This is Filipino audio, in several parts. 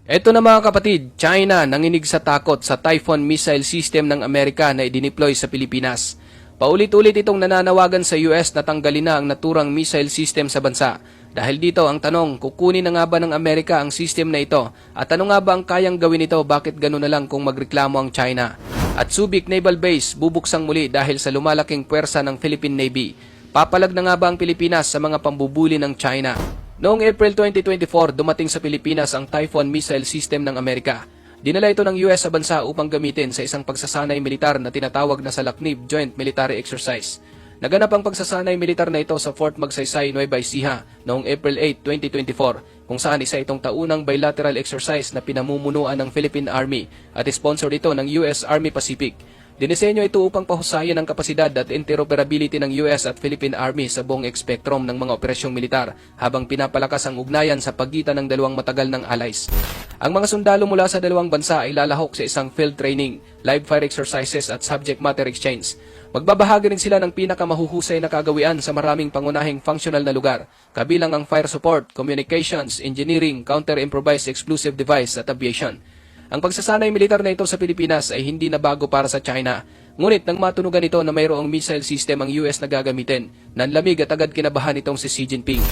Eto na mga kapatid, China nanginig sa takot sa Typhoon missile system ng Amerika na idineploy sa Pilipinas. Paulit-ulit itong nananawagan sa US na tanggalin na ang naturang missile system sa bansa. Dahil dito ang tanong, kukunin na nga ba ng Amerika ang system na ito? At ano nga ba ang kayang gawin ito? Bakit gano'n na lang kung magreklamo ang China? At Subic Naval Base bubuksang muli dahil sa lumalaking puwersa ng Philippine Navy. Papalag na nga ba ang Pilipinas sa mga pambubuli ng China? Noong April 2024, dumating sa Pilipinas ang Typhoon missile system ng Amerika. Dinala ito ng US sa bansa upang gamitin sa isang pagsasanay militar na tinatawag na Salaknib Joint Military Exercise. Naganap ang pagsasanay militar na ito sa Fort Magsaysay, Nueva Ecija noong April 8, 2024, kung saan isa itong taunang bilateral exercise na pinamumunuan ng Philippine Army at sponsor ito ng US Army Pacific. Dinisenyo ito upang pahusayan ang kapasidad at interoperability ng US at Philippine Army sa buong ekspektrum ng mga operasyong militar habang pinapalakas ang ugnayan sa pagitan ng dalawang matagal ng allies. Ang mga sundalo mula sa dalawang bansa ay lalahok sa isang field training, live fire exercises at subject matter exchange. Magbabahagi rin sila ng pinakamahuhusay na kagawian sa maraming pangunahing functional na lugar, kabilang ang fire support, communications, engineering, counter-improvised explosive device at aviation. Ang pagsasanay militar na ito sa Pilipinas ay hindi na bago para sa China. Ngunit nang matunugan ito na mayroong missile system ang US na gagamitin, nanlamig at agad kinabahan itong si Xi Jinping.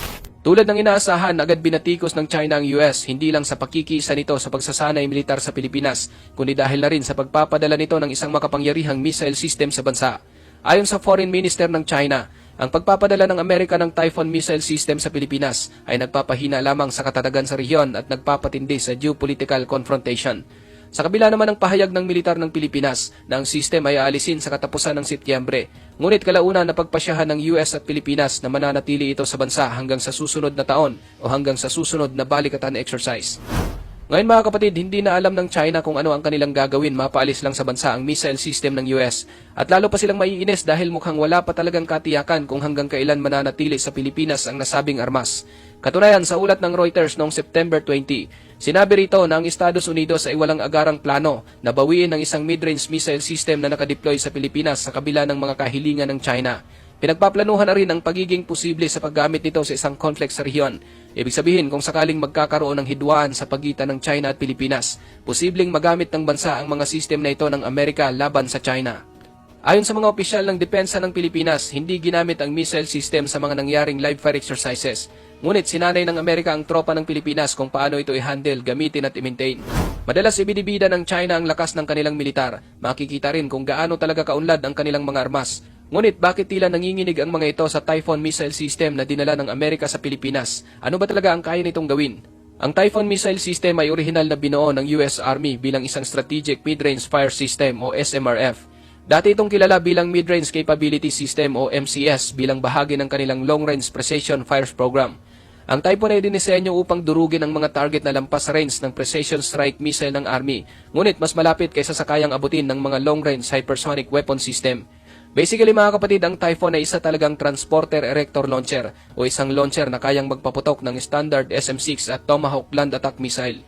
Tulad ng inaasahan, agad binatikos ng China ang US hindi lang sa pakikisa nito sa pagsasanay militar sa Pilipinas, kundi dahil na rin sa pagpapadala nito ng isang makapangyarihang missile system sa bansa. Ayon sa Foreign Minister ng China, ang pagpapadala ng Amerika ng Typhoon missile system sa Pilipinas ay nagpapahina lamang sa katatagan sa rehiyon at nagpapatindi sa geopolitical confrontation. Sa kabila naman ng pahayag ng militar ng Pilipinas na ang system ay aalisin sa katapusan ng Setyembre, ngunit kalaunan na pagpasyahan ng US at Pilipinas na mananatili ito sa bansa hanggang sa susunod na taon o hanggang sa susunod na balikatan exercise. Ngayon mga kapatid, hindi na alam ng China kung ano ang kanilang gagawin, mapaalis lang sa bansa ang missile system ng US. At lalo pa silang maiinis dahil mukhang wala pa talagang katiyakan kung hanggang kailan mananatili sa Pilipinas ang nasabing armas. Katunayan sa ulat ng Reuters noong September 20, sinabi rito na ang Estados Unidos ay walang agarang plano na bawiin ang isang mid-range missile system na nakadeploy sa Pilipinas sa kabila ng mga kahilingan ng China. Pinagpaplanuhan na rin ang pagiging posible sa paggamit nito sa isang conflict sa rehiyon. Ibig sabihin kung sakaling magkakaroon ng hidwaan sa pagitan ng China at Pilipinas, posibleng magamit ng bansa ang mga system na ito ng Amerika laban sa China. Ayon sa mga opisyal ng depensa ng Pilipinas, hindi ginamit ang missile system sa mga nangyaring live fire exercises. Ngunit sinanay ng Amerika ang tropa ng Pilipinas kung paano ito i-handle, gamitin at i-maintain. Madalas ibinibida ng China ang lakas ng kanilang militar. Makikita rin kung gaano talaga kaunlad ang kanilang mga armas. Ngunit bakit tila nanginginig ang mga ito sa Typhoon missile system na dinala ng Amerika sa Pilipinas? Ano ba talaga ang kaya nitong gawin? Ang Typhoon missile system ay orihinal na binuo ng US Army bilang isang Strategic Mid-Range Fire System o SMRF. Dati itong kilala bilang Mid-Range Capability System o MCS bilang bahagi ng kanilang Long Range Precision Fires Program. Ang Typhoon ay dinisenyo upang durugin ang mga target na lampas range ng Precision Strike Missile ng Army, ngunit mas malapit kaysa sa kayang abutin ng mga Long Range Hypersonic Weapon System. Basically mga kapatid, ang Typhoon ay isa talagang transporter erector launcher o isang launcher na kayang magpaputok ng standard SM-6 at Tomahawk land attack missile.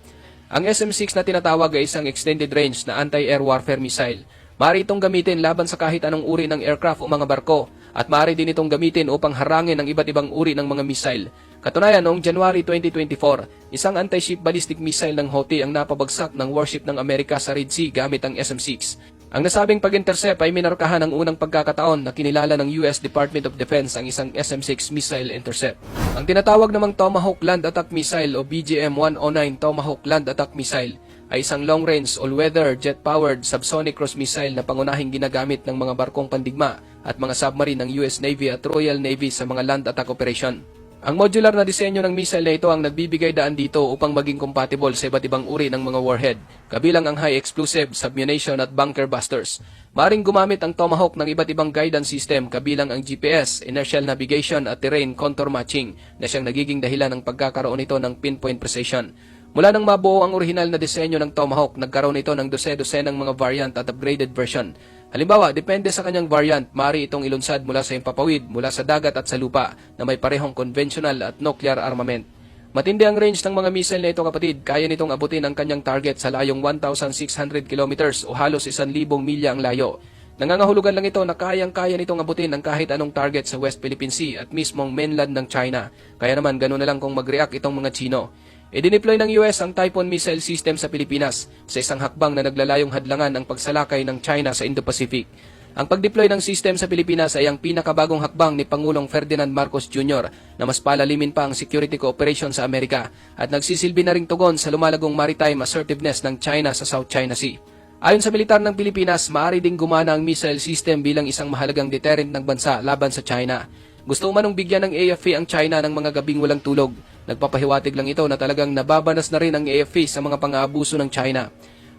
Ang SM-6 na tinatawag ay isang extended range na anti-air warfare missile. Maaari itong gamitin laban sa kahit anong uri ng aircraft o mga barko at maaari din itong gamitin upang harangin ang iba't ibang uri ng mga missile. Katunayan, noong January 2024, isang anti-ship ballistic missile ng Houthi ang napabagsak ng warship ng Amerika sa Red Sea gamit ang SM-6. Ang nasabing pag-intercept ay minarkahan ng unang pagkakataon na kinilala ng US Department of Defense ang isang SM-6 missile intercept. Ang tinatawag namang Tomahawk Land Attack Missile o BGM-109 Tomahawk Land Attack Missile ay isang long-range, all-weather, jet-powered subsonic cruise missile na pangunahing ginagamit ng mga barkong pandigma at mga submarine ng US Navy at Royal Navy sa mga land attack operation. Ang modular na disenyo ng missile na ito ang nagbibigay daan dito upang maging compatible sa iba't ibang uri ng mga warhead, kabilang ang high explosive, submunition at bunker busters. Maaring gumamit ang Tomahawk ng iba't ibang guidance system kabilang ang GPS, inertial navigation at terrain contour matching na siyang nagiging dahilan ng pagkakaroon nito ng pinpoint precision. Mula nang mabuo ang orihinal na disenyo ng Tomahawk, nagkaroon ito ng dose-dosenang mga variant at upgraded version. Halimbawa, depende sa kanyang variant, maaari itong ilunsad mula sa himpapawid, mula sa dagat at sa lupa na may parehong conventional at nuclear armament. Matindi ang range ng mga missile na ito kapatid, kaya nitong abutin ang kanyang target sa layong 1,600 kilometers o halos 1,000 milya ang layo. Nangangahulugan lang ito na kayang-kaya nitong abutin ang kahit anong target sa West Philippine Sea at mismong mainland ng China. Kaya naman ganoon na lang kung mag-react itong mga Chino. Idineploy ng US ang Typhoon missile system sa Pilipinas sa isang hakbang na naglalayong hadlangan ang pagsalakay ng China sa Indo-Pacific. Ang pag-deploy ng system sa Pilipinas ay ang pinakabagong hakbang ni Pangulong Ferdinand Marcos Jr. na mas palalimin pa ang security cooperation sa Amerika at nagsisilbi na ring tugon sa lumalagong maritime assertiveness ng China sa South China Sea. Ayon sa militar ng Pilipinas, maaari ding gumana ang missile system bilang isang mahalagang deterrent ng bansa laban sa China. Gusto umanong bigyan ng AFP ang China ng mga gabing walang tulog. Nagpapahiwatig lang ito na talagang nababanas na rin ang AFP sa mga pang-aabuso ng China.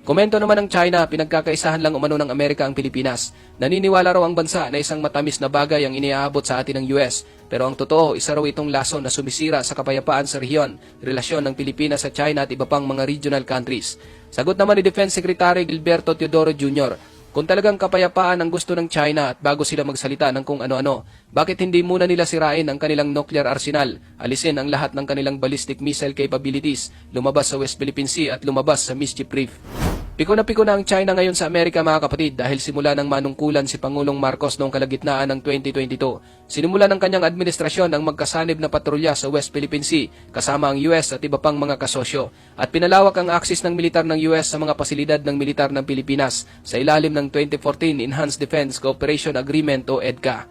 Komento naman ng China, pinagkakaisahan lang umano ng Amerika ang Pilipinas. Naniniwala raw ang bansa na isang matamis na bagay ang iniaabot sa atin ng US. Pero ang totoo, isa raw itong lason na sumisira sa kapayapaan sa rehiyon, relasyon ng Pilipinas sa China at iba pang mga regional countries. Sagot naman ni Defense Secretary Gilberto Teodoro Jr., kung talagang kapayapaan ang gusto ng China at bago sila magsalita ng kung ano-ano, bakit hindi muna nila sirain ang kanilang nuclear arsenal, alisin ang lahat ng kanilang ballistic missile capabilities, lumabas sa West Philippine Sea at lumabas sa Mischief Reef? Piko na ang China ngayon sa Amerika mga kapatid dahil simula ng manungkulan si Pangulong Marcos noong kalagitnaan ng 2022. Sinimula ng kanyang administrasyon ang magkasanib na patrolya sa West Philippine Sea kasama ang US at iba pang mga kasosyo at pinalawak ang akses ng militar ng US sa mga pasilidad ng militar ng Pilipinas sa ilalim ng 2014 Enhanced Defense Cooperation Agreement o EDCA.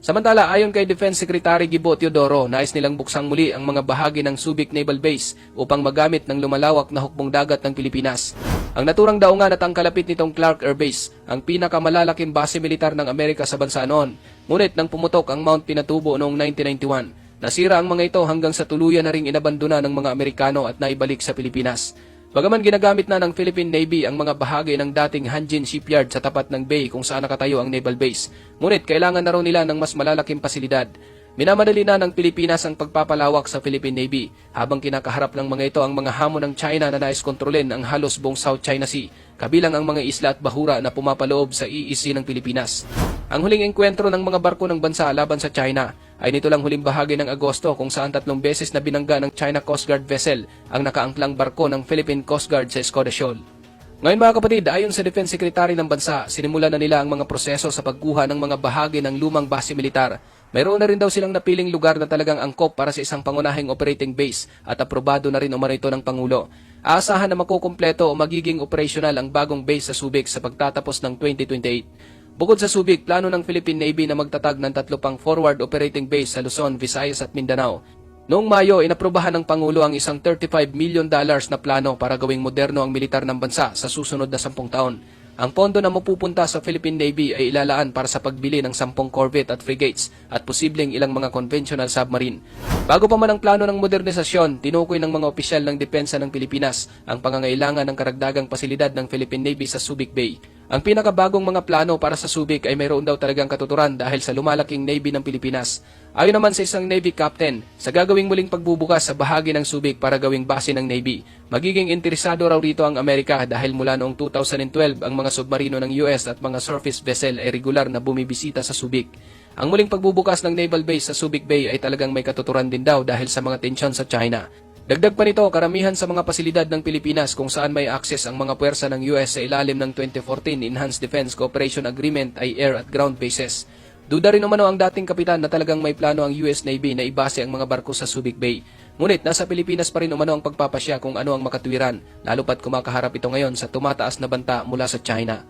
Samantala, ayon kay Defense Secretary Gibo Teodoro, nais nilang buksang muli ang mga bahagi ng Subic Naval Base upang magamit ng lumalawak na hukbong dagat ng Pilipinas. Ang naturang daungan at ang kalapit nitong Clark Air Base, ang pinakamalalaking base militar ng Amerika sa bansa noon. Ngunit nang pumutok ang Mount Pinatubo noong 1991, nasira ang mga ito hanggang sa tuluyan na ring inabandona ng mga Amerikano at naibalik sa Pilipinas. Bagaman ginagamit na ng Philippine Navy ang mga bahagi ng dating Hanjin Shipyard sa tapat ng bay kung saan nakatayo ang naval base, ngunit kailangan na raw nila ng mas malalaking pasilidad. Minamadali na ng Pilipinas ang pagpapalawak sa Philippine Navy habang kinakaharap ng mga ito ang mga hamon ng China na nais kontrolin ang halos buong South China Sea, kabilang ang mga isla at bahura na pumapaloob sa EEZ ng Pilipinas. Ang huling engkwentro ng mga barko ng bansa laban sa China ay nito lang huling bahagi ng Agosto kung saan 3 beses na binangga ng China Coast Guard vessel ang nakaangklang barko ng Philippine Coast Guard sa Escoda Shoal. Ngayon mga kapatid, ayon sa Defense Secretary ng bansa, sinimula na nila ang mga proseso sa pagkuha ng mga bahagi ng lumang base militar. Mayroon na rin daw silang napiling lugar na talagang angkop para sa isang pangunahing operating base at aprobado na rin umano ito ng Pangulo. Aasahan na makukumpleto o magiging operational ang bagong base sa Subic sa pagtatapos ng 2028. Bukod sa Subic, plano ng Philippine Navy na magtatag ng 3 pang forward operating base sa Luzon, Visayas at Mindanao. Noong Mayo, inaprubahan ng Pangulo ang isang $35 million na plano para gawing moderno ang militar ng bansa sa susunod na 10 taon. Ang pondo na mapupunta sa Philippine Navy ay ilalaan para sa pagbili ng 10 corvette at frigates at posibleng ilang mga conventional submarine. Bago pa man ang plano ng modernisasyon, tinukoy ng mga opisyal ng depensa ng Pilipinas ang pangangailangan ng karagdagang pasilidad ng Philippine Navy sa Subic Bay. Ang pinakabagong mga plano para sa Subic ay mayroon daw talagang katuturan dahil sa lumalaking Navy ng Pilipinas. Ayon naman sa isang Navy captain, sa gagawing muling pagbubukas sa bahagi ng Subic para gawing base ng Navy, magiging interesado raw rito ang Amerika dahil mula noong 2012 ang mga submarino ng US at mga surface vessel ay regular na bumibisita sa Subic. Ang muling pagbubukas ng naval base sa Subic Bay ay talagang may katuturan din daw dahil sa mga tensyon sa China. Dagdag pa nito, karamihan sa mga pasilidad ng Pilipinas kung saan may access ang mga puwersa ng US sa ilalim ng 2014 Enhanced Defense Cooperation Agreement ay air at ground bases. Duda rin umano ang dating kapitan na talagang may plano ang US Navy na ibase ang mga barko sa Subic Bay. Ngunit nasa Pilipinas pa rin umano ang pagpapasya kung ano ang makatwiran, lalo pat kumakaharap ito ngayon sa tumataas na banta mula sa China.